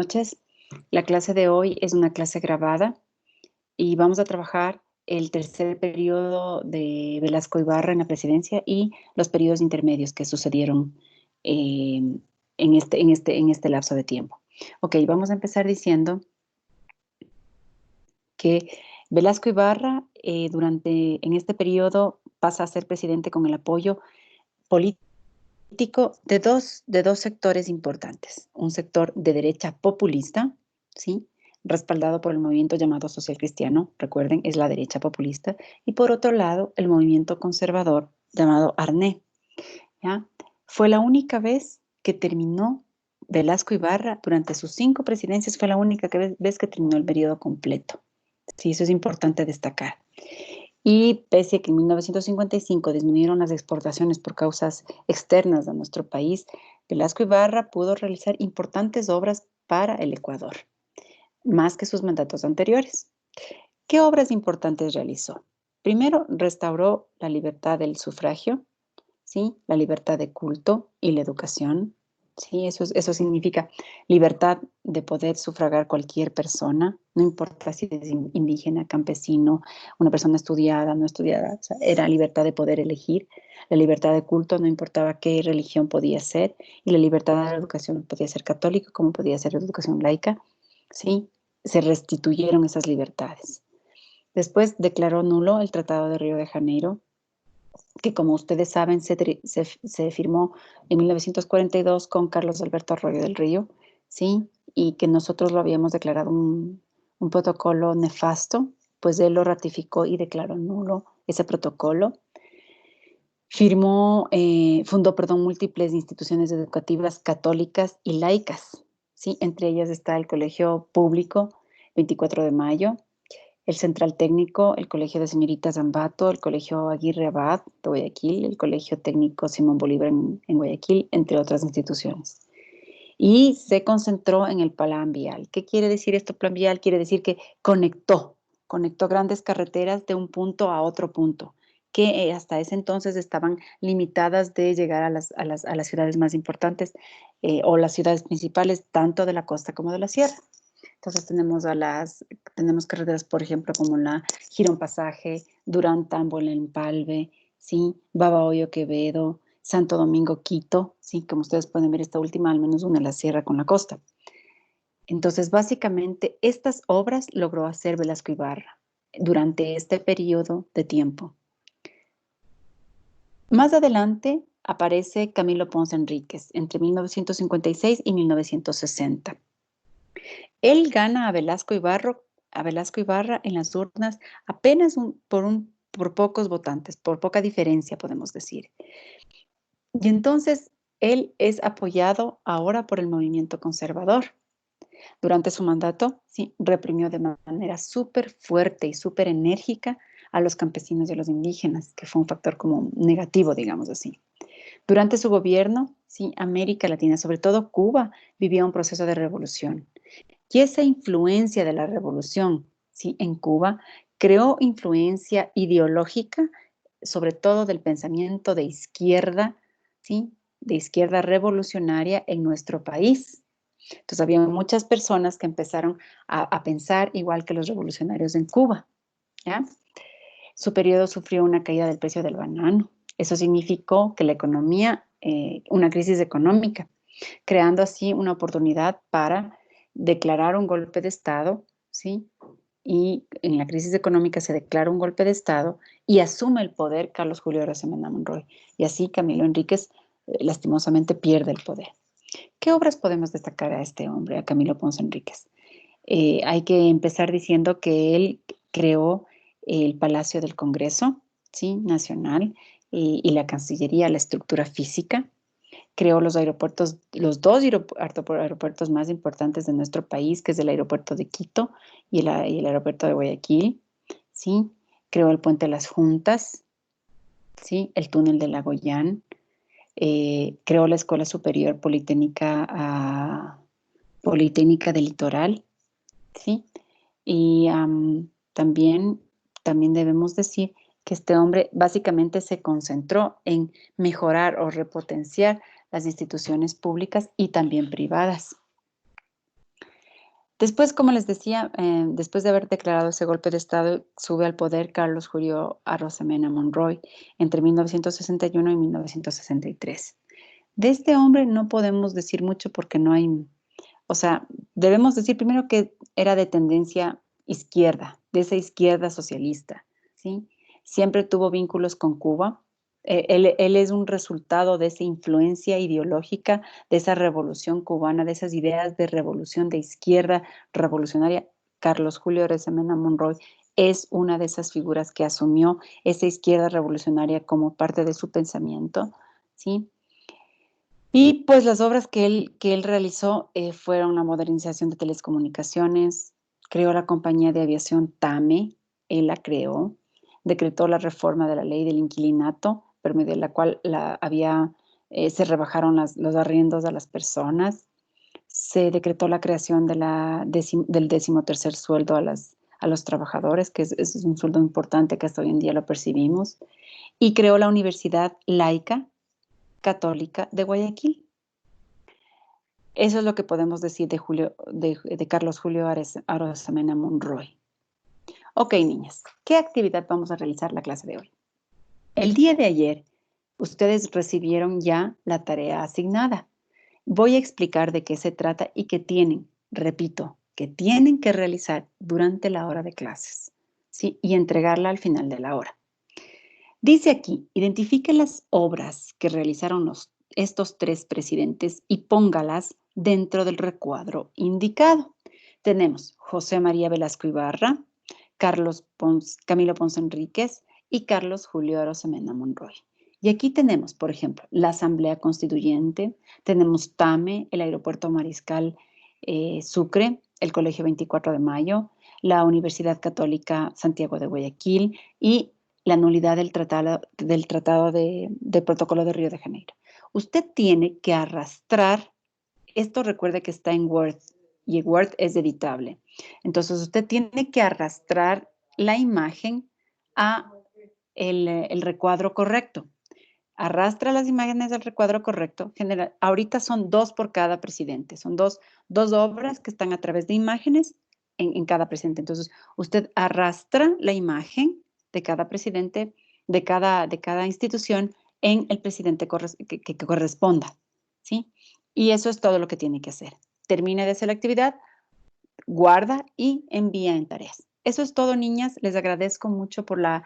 noches. La clase de hoy es una clase grabada y vamos a trabajar el tercer periodo de Velasco Ibarra en la presidencia y los periodos intermedios que sucedieron en este lapso de tiempo. Ok, vamos a empezar diciendo que Velasco Ibarra en este periodo pasa a ser presidente con el apoyo político de dos sectores importantes. Un sector de derecha populista, ¿sí?, respaldado por el movimiento llamado social cristiano, recuerden, es la derecha populista, y por otro lado, el movimiento conservador llamado ARNE, ¿ya? Fue la única vez que terminó Velasco Ibarra, durante sus 5 presidencias, fue la única vez que terminó el periodo completo. Sí, eso es importante destacar. Y pese a que en 1955 disminuyeron las exportaciones por causas externas a nuestro país, Velasco Ibarra pudo realizar importantes obras para el Ecuador, más que sus mandatos anteriores. ¿Qué obras importantes realizó? Primero, restauró la libertad del sufragio, ¿sí?, la libertad de culto y la educación. Sí, eso significa libertad de poder sufragar cualquier persona, no importa si es indígena, campesino, una persona estudiada, no estudiada, o sea, era libertad de poder elegir, la libertad de culto, no importaba qué religión podía ser, y la libertad de la educación podía ser católica como podía ser educación laica, ¿sí? Se restituyeron esas libertades. Después declaró nulo el Tratado de Río de Janeiro, que como ustedes saben se firmó en 1942 con Carlos Alberto Arroyo del Río, ¿sí? Y que nosotros lo habíamos declarado un protocolo nefasto, pues él lo ratificó y declaró nulo ese protocolo. Fundó, múltiples instituciones educativas católicas y laicas, ¿sí? Entre ellas está el Colegio Público 24 de Mayo, el Central Técnico, el Colegio de Señoritas Ambato, el Colegio Aguirre Abad de Guayaquil, el Colegio Técnico Simón Bolívar en Guayaquil, entre otras instituciones. Y se concentró en el Plan Vial. ¿Qué quiere decir esto, Plan Vial? Quiere decir que conectó grandes carreteras de un punto a otro punto, que hasta ese entonces estaban limitadas de llegar a las ciudades más importantes o las ciudades principales, tanto de la costa como de la sierra. Entonces tenemos carreteras, por ejemplo, como la Girón Pasaje, Durán Tambola Empalve, ¿sí?, Babahoyo Quevedo, Santo Domingo Quito, ¿sí?, como ustedes pueden ver, esta última al menos une la sierra con la costa. Entonces, básicamente, estas obras logró hacer Velasco Ibarra durante este periodo de tiempo. Más adelante aparece Camilo Ponce Enríquez, entre 1956 y 1960. Él gana a Velasco Ibarra en las urnas apenas por pocos votantes, por poca diferencia, podemos decir. Y entonces él es apoyado ahora por el movimiento conservador. Durante su mandato, sí, reprimió de manera súper fuerte y súper enérgica a los campesinos y a los indígenas, que fue un factor como negativo, digamos así. Durante su gobierno, sí, América Latina, sobre todo Cuba, vivía un proceso de revolución. Y esa influencia de la revolución, ¿sí?, en Cuba creó influencia ideológica, sobre todo del pensamiento de izquierda, ¿sí?, de izquierda revolucionaria en nuestro país. Entonces había muchas personas que empezaron a pensar igual que los revolucionarios en Cuba, ¿ya? Su periodo sufrió una caída del precio del banano. Eso significó que la economía, una crisis económica, creando así una oportunidad para declarar un golpe de Estado, ¿sí? Y en la crisis económica se declara un golpe de Estado y asume el poder Carlos Julio Arosemena Monroy. Y así Camilo Enríquez lastimosamente pierde el poder. ¿Qué obras podemos destacar a este hombre, a Camilo Ponce Enríquez? Hay que empezar diciendo que él creó el Palacio del Congreso, ¿sí?, Nacional, y la Cancillería, la estructura física. Creó los dos aeropuertos más importantes de nuestro país, que es el aeropuerto de Quito y el aeropuerto de Guayaquil, ¿sí? Creó el puente de las Juntas, ¿sí?, el túnel de Lagoyán, creó la Escuela Superior Politécnica del Litoral, ¿sí? Y también debemos decir que este hombre básicamente se concentró en mejorar o repotenciar las instituciones públicas y también privadas. Después, como les decía, después de haber declarado ese golpe de Estado, sube al poder Carlos Julio Arosemena Monroy entre 1961 y 1963. De este hombre no podemos decir mucho porque no hay, o sea, debemos decir primero que era de tendencia izquierda, de esa izquierda socialista, ¿sí? Siempre tuvo vínculos con Cuba. Él es un resultado de esa influencia ideológica, de esa revolución cubana, de esas ideas de revolución de izquierda revolucionaria. Carlos Julio Arosemena Monroy es una de esas figuras que asumió esa izquierda revolucionaria como parte de su pensamiento, ¿sí? Y pues las obras que él realizó fueron la modernización de telecomunicaciones, creó la compañía de aviación TAME, él la creó, decretó la reforma de la ley del inquilinato, por medio de la cual se rebajaron los arriendos a las personas, se decretó la creación del 13º sueldo a los trabajadores, que es un sueldo importante que hasta hoy en día lo percibimos, y creó la Universidad Laica Católica de Guayaquil. Eso es lo que podemos decir de Carlos Julio Arosemena Monroy. Ok, niñas, ¿qué actividad vamos a realizar la clase de hoy? El día de ayer, ustedes recibieron ya la tarea asignada. Voy a explicar de qué se trata y qué tienen, repito, que tienen que realizar durante la hora de clases, ¿sí? Y entregarla al final de la hora. Dice aquí, identifique las obras que realizaron estos tres presidentes y póngalas dentro del recuadro indicado. Tenemos José María Velasco Ibarra, Camilo Ponce Enríquez y Carlos Julio Arosemena Monroy. Y aquí tenemos, por ejemplo, la Asamblea Constituyente, tenemos TAME, el Aeropuerto Mariscal Sucre, el Colegio 24 de Mayo, la Universidad Católica Santiago de Guayaquil y la nulidad del tratado del Protocolo de Río de Janeiro. Usted tiene que arrastrar, esto recuerde que está en Word y Word es editable. Entonces usted tiene que arrastrar la imagen a el recuadro correcto. Arrastra las imágenes del recuadro correcto. Ahorita son 2 por cada presidente. Son dos obras que están a través de imágenes en cada presidente. Entonces, usted arrastra la imagen de cada presidente, de cada institución en el presidente que corresponda, ¿sí? Y eso es todo lo que tiene que hacer. Termina de hacer la actividad, guarda y envía en tareas. Eso es todo, niñas. Les agradezco mucho por la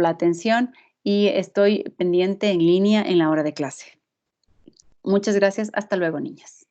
atención y estoy pendiente en línea en la hora de clase. Muchas gracias. Hasta luego, niñas.